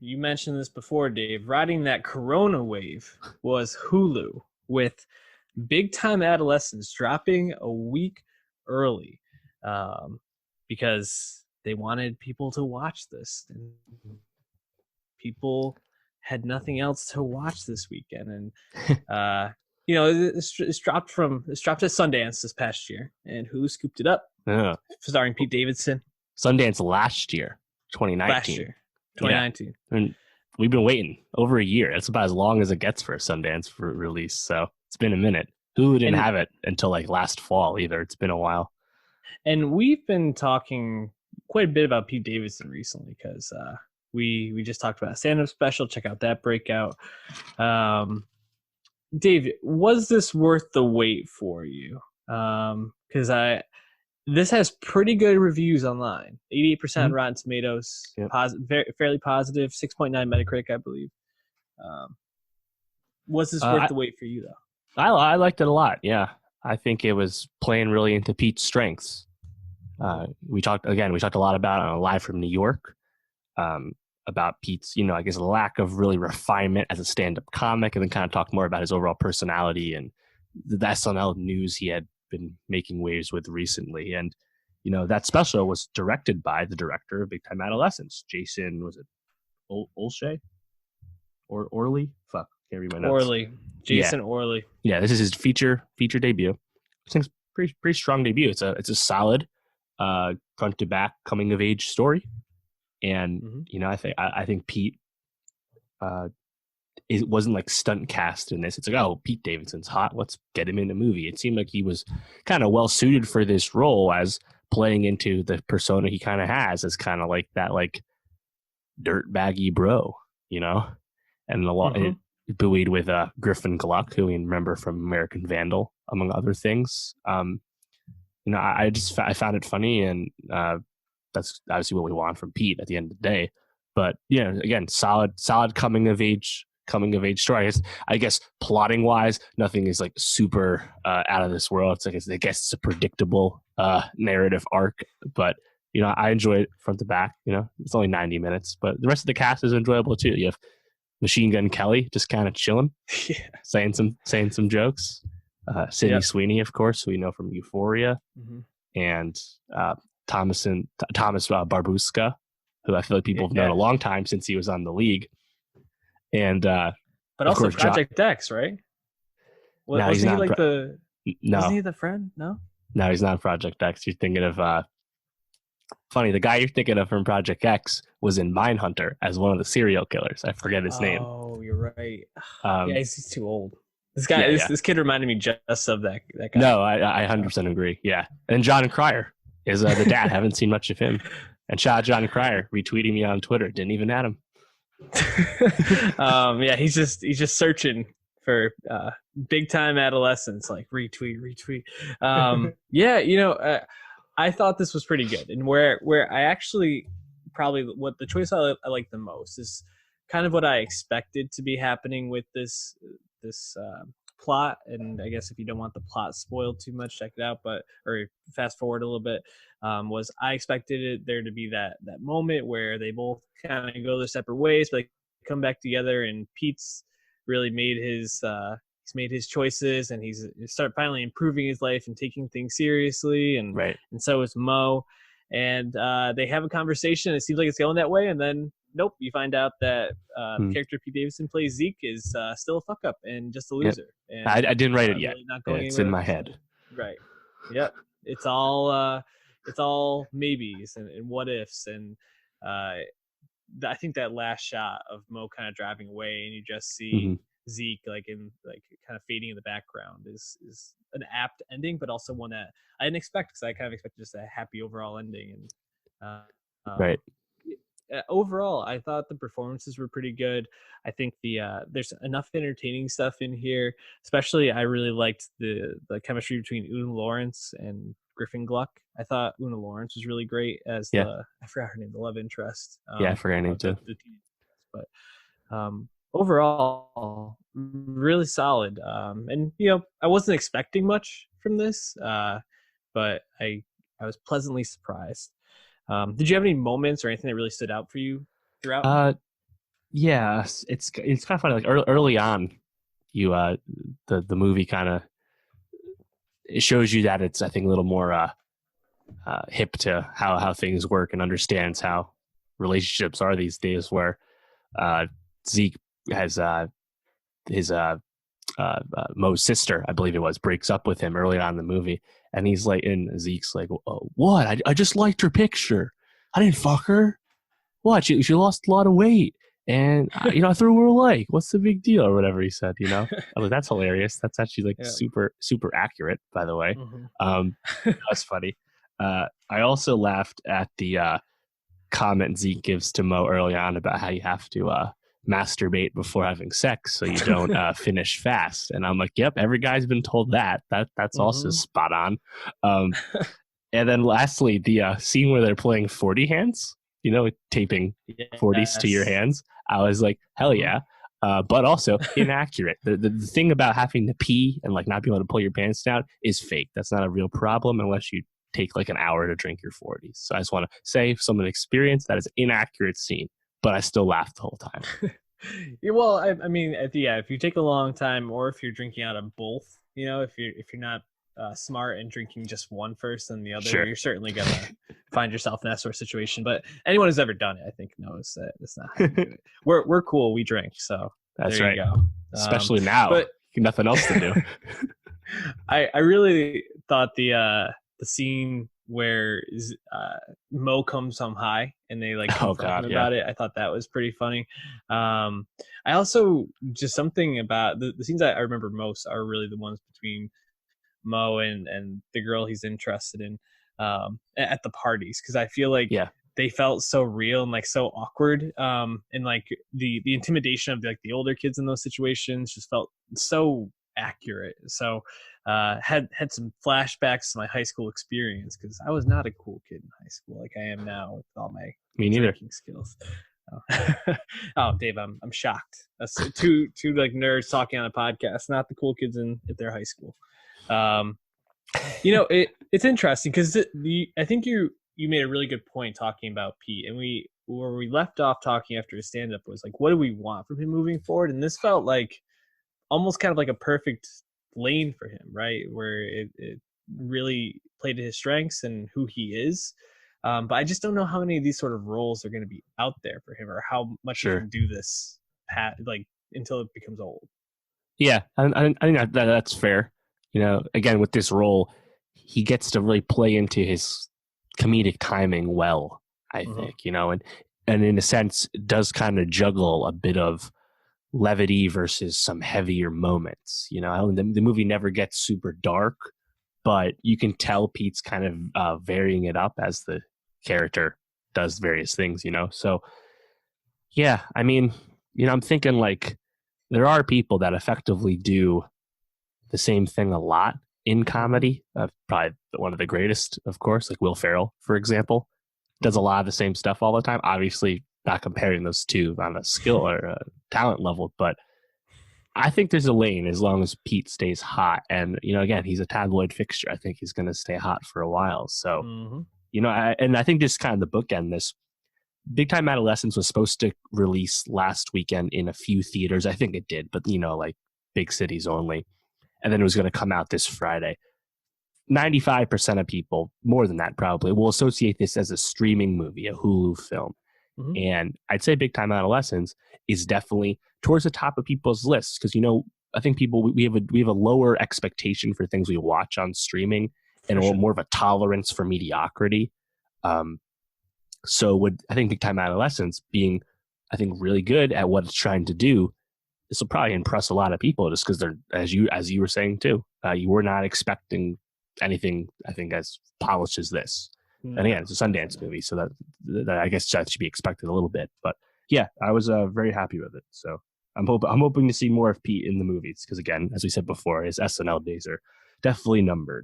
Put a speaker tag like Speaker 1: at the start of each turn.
Speaker 1: you mentioned this before, Dave. Riding that Corona wave was Hulu with Big Time Adolescence dropping a week early, because they wanted people to watch this, and people had nothing else to watch this weekend. And it's dropped at Sundance this past year, and Hulu scooped it up, starring Pete Davidson.
Speaker 2: Sundance last year, 2019.
Speaker 1: Last year, 2019.
Speaker 2: Yeah. And we've been waiting over a year. That's about as long as it gets for a Sundance for release. So it's been a minute. Hulu didn't have it until like last fall either. It's been a while.
Speaker 1: And we've been talking quite a bit about Pete Davidson recently because we just talked about a stand-up special. Check out that breakout. Dave, was this worth the wait for you? Because this has pretty good reviews online. 88% Rotten Tomatoes, fairly positive, 6.9 Metacritic, I believe. Was this worth the wait for you, though?
Speaker 2: I liked it a lot, yeah. I think it was playing really into Pete's strengths. We talked a lot about Live from New York, about Pete's, I guess, lack of really refinement as a stand-up comic, and then kind of talked more about his overall personality and the SNL news he had been making waves with recently. And that special was directed by the director of Big Time Adolescence, Jason, was it Olshay or Orley? Fuck, can't read my notes.
Speaker 1: Jason Orley.
Speaker 2: Yeah, this is his feature debut. I think it's pretty strong debut. It's a solid front to back coming of age story, and I think Pete it wasn't like stunt cast in this. It's like, oh, Pete Davidson's hot, let's get him in a movie. It seemed like he was kind of well suited for this role, as playing into the persona he kind of has as kind of like that like dirt baggy bro, and a lot buoyed with Griffin Gluck, who we remember from American Vandal, among other things. I found it funny, and that's obviously what we want from Pete at the end of the day. But again, solid coming of age story. I guess plotting wise, nothing is like super out of this world. It's like, I guess it's a predictable narrative arc, but I enjoy it front to back. It's only 90 minutes, but the rest of the cast is enjoyable too. You have Machine Gun Kelly just kind of chilling, saying some jokes. Sydney Sweeney, of course, who we know from Euphoria, and Thomas Barbuska, who I feel like people have known a long time since he was on The League. And
Speaker 1: but also course, Project X, right?
Speaker 2: No, he's not.
Speaker 1: Isn't he the friend? No,
Speaker 2: he's not Project X. You're thinking of funny. The guy you're thinking of from Project X was in Mindhunter as one of the serial killers. I forget his name.
Speaker 1: Oh, you're right. He's too old. This guy, this kid reminded me just of that guy.
Speaker 2: No, I 100% agree. Yeah, and John Cryer is the dad. Haven't seen much of him. And shout out John Cryer retweeting me on Twitter. Didn't even add him.
Speaker 1: He's just searching for Big Time Adolescence, like retweet. I thought this was pretty good, and where I actually probably what the choice I like the most is kind of what I expected to be happening with this plot. And I guess if you don't want the plot spoiled too much, check it out, or fast forward a little bit. Was I expected there to be that moment where they both kind of go their separate ways, but they come back together, and Pete's really made his choices, and he's start finally improving his life and taking things seriously, and so is Mo, and they have a conversation. It seems like it's going that way, and then nope, you find out that the character Pete Davidson plays, Zeke, is still a fuck up and just a loser.
Speaker 2: Yep. And, I didn't write it yet. Really it's in my head.
Speaker 1: Right. Yep. It's all maybes and what ifs, and I think that last shot of Mo kind of driving away, and you just see Zeke kind of fading in the background is an apt ending, but also one that I didn't expect, because I kind of expected just a happy overall ending. And overall, I thought the performances were pretty good. I think there's enough entertaining stuff in here. Especially, I really liked the chemistry between Una Lawrence and Griffin Gluck. I thought Una Lawrence was really great as I forgot her name, the love interest.
Speaker 2: I forgot her name too.
Speaker 1: But overall, really solid. And I wasn't expecting much from this, but I was pleasantly surprised. Did you have any moments or anything that really stood out for you throughout?
Speaker 2: yeah, it's kind of funny. Like early on, you the movie kind of it shows you that it's I think a little more hip to how things work and understands how relationships are these days. Where uh, Zeke has his Mo's sister, I believe it was, breaks up with him early on in the movie, and he's like, and Zeke's like, oh, "What? I just liked her picture. I didn't fuck her. What? She lost a lot of weight, and I threw her a like. What's the big deal?" Or whatever he said. I was like, that's hilarious. That's actually like
Speaker 1: Yeah.
Speaker 2: super accurate, by the way.
Speaker 1: Hmm.
Speaker 2: That's funny. I also laughed at the comment Zeke gives to Mo early on about how you have to masturbate before having sex so you don't finish fast. And I'm like, yep, every guy's been told that. That's also
Speaker 1: Hmm.
Speaker 2: spot on. Um, and then lastly, the scene where they're playing 40 hands, taping 40s to your
Speaker 1: Yes.
Speaker 2: hands. I was like, hell
Speaker 1: Hmm.
Speaker 2: yeah. But also inaccurate. The thing about having to pee and like not being able to pull your pants down is fake. That's not a real problem unless you take like an hour to drink your 40s. So I just want to say from an experience that is an inaccurate scene, but I still laughed the whole time.
Speaker 1: Yeah, well, I mean, yeah, if you take a long time, or if you're drinking out of both, if you're not smart and drinking just one first and the other,
Speaker 2: Sure.
Speaker 1: you're certainly gonna find yourself in that sort of situation. But anyone who's ever done it, I think, knows that that's not how you do it. We're cool. We drink, so
Speaker 2: That's
Speaker 1: there you
Speaker 2: right.
Speaker 1: go.
Speaker 2: Especially now.
Speaker 1: But
Speaker 2: Nothing else to do.
Speaker 1: I really thought the scene where Mo comes home high and they like
Speaker 2: Oh
Speaker 1: confront him
Speaker 2: God, yeah.
Speaker 1: about it. I thought that was pretty funny. I also just something about the scenes I remember most are really the ones between Mo and the girl he's interested in at the parties, because I feel like
Speaker 2: Yeah.
Speaker 1: they felt so real and like so awkward, and like the intimidation of like the older kids in those situations just felt so accurate. So had some flashbacks to my high school experience, because I was not a cool kid in high school like I am now with all my
Speaker 2: Me neither.
Speaker 1: drinking skills. Oh, oh, Dave, I'm shocked. That's two like nerds talking on a podcast, not the cool kids in at their high school. Um, it's interesting because I think you made a really good point talking about Pete, and where we left off talking after his stand up was like, what do we want from him moving forward? And this felt like almost kind of like a perfect lane for him, right? Where it really played to his strengths and who he is. But I just don't know how many of these sort of roles are going to be out there for him, or how much he
Speaker 2: Sure.
Speaker 1: can do this like until it becomes old.
Speaker 2: Yeah, I think that's fair. Again, with this role, he gets to really play into his comedic timing well, I
Speaker 1: Mm-hmm.
Speaker 2: think, and in a sense, does kind of juggle a bit of levity versus some heavier moments. The movie never gets super dark, but you can tell Pete's kind of varying it up as the character does various things. So yeah, I mean, I'm thinking like there are people that effectively do the same thing a lot in
Speaker 1: Mm-hmm.
Speaker 2: comedy. Probably one of the greatest, of course, like Will Ferrell, for example, does a lot of the same stuff all the time. Obviously, not comparing those two on a skill or a talent level, but I think there's a lane as long as Pete stays hot. And, again, he's a tabloid fixture. I think he's going to stay hot for a while. So,
Speaker 1: Mm-hmm.
Speaker 2: and I think this is kind of the bookend. This Big Time Adolescence was supposed to release last weekend in a few theaters. I think it did, but, like big cities only. And then it was going to come out this Friday. 95% of people, more than that probably, will associate this as a streaming movie, a Hulu film.
Speaker 1: Mm-hmm.
Speaker 2: And I'd say Big Time Adolescence is definitely towards the top of people's lists because I think we have a lower expectation for things we watch on streaming and
Speaker 1: For sure.
Speaker 2: more of a tolerance for mediocrity. So I think Big Time Adolescence being I think really good at what it's trying to do, this will probably impress a lot of people just because they're as you were saying too. You were not expecting anything I think as polished as this. And again,
Speaker 1: No,
Speaker 2: it's a Sundance
Speaker 1: definitely.
Speaker 2: movie, so that I guess that should be expected a little bit. But yeah, I was very happy with it. So I'm hoping to see more of Pete in the movies because again, as we said before, his SNL days are definitely numbered.